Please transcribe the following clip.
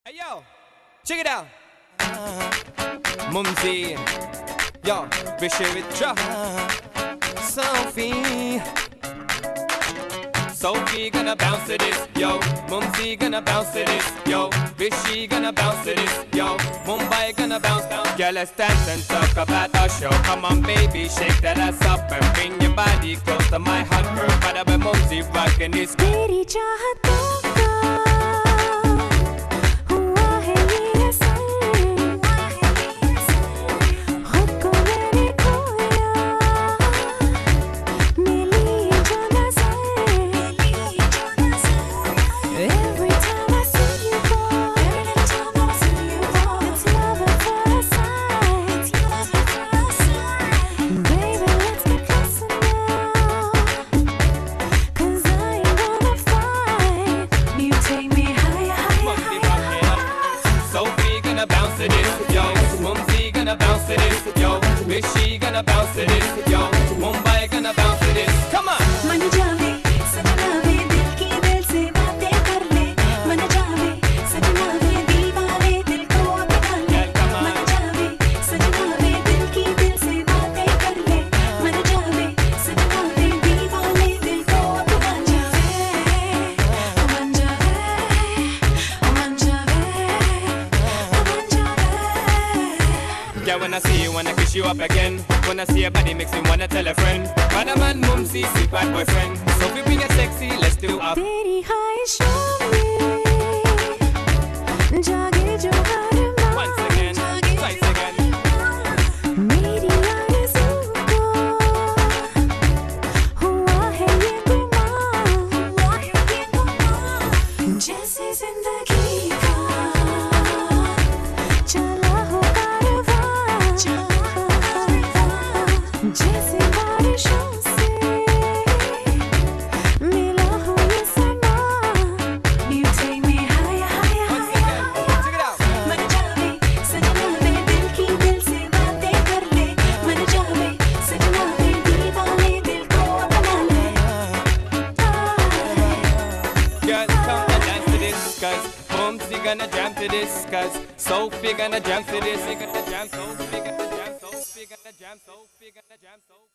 Hey yo, check it out. Mumsy, yo, we share it, Sophie. Sophie gonna bounce to this, yo. Mumsy gonna bounce to this, yo. Vishy gonna bounce to this, yo. Mumbai gonna bounce down. Girl, let's dance and talk about our show. Come on, baby, shake that ass up and bring your body close to my hot girl. Bada bada, Mumsy rockin' this. तेरी चाहतों का हुआ है ये असर, खुद को मैंने खोया, मिली जो नज़र. Every time I see you boy, it's love at first sight. Baby, let's get closer now, 'cause I ain't gonna fight. You take me higher, higher, higher. Sophie gonna bounce to this, yo. Mumsy gonna bounce to this, yo. Vishy gonna bounce to this, yo. Mumbai gonna bounce to this. Come on. Manjaave, सजनावे दिल की दिल से बातें कर ले. Manjaave, सजनावे दीवाने दिल को अपना ले. Manjaave, सजनावे दिल की दिल से बातें कर ले. Manjaave, सजनावे दीवाने दिल को अपना ले. Manjaave, Manjaave, Manjaave. Yeah, when I see you, wanna kiss you up again. When I see your body makes me wanna tell a friend. Badaman, Mumsy, sweet bad boyfriend. Sophie, bring it sexy, let's do up. तेरी ख्वाहिशों में जागे जो हर Once again, twice again. मेरी आरज़ू को हुआ है ये गुमान, जैसे जिंदगी का चला हो कारवां, जैसे बारिशों से मिला हो ये समा. You take me higher, higher, Once higher. again, check it out. Manjaave, सजनावे दिल की दिल से बातें कर ले. Manjaave, सजनावे दीवाने दिल को अपना ले. Girl, come and dance to this, 'cause Mumsy gonna jam to this, 'cause Sophie gonna jam to this. We gonna jam, Sophie gonna jam, Sophie gonna jam, Sophie gonna jam, Sophie.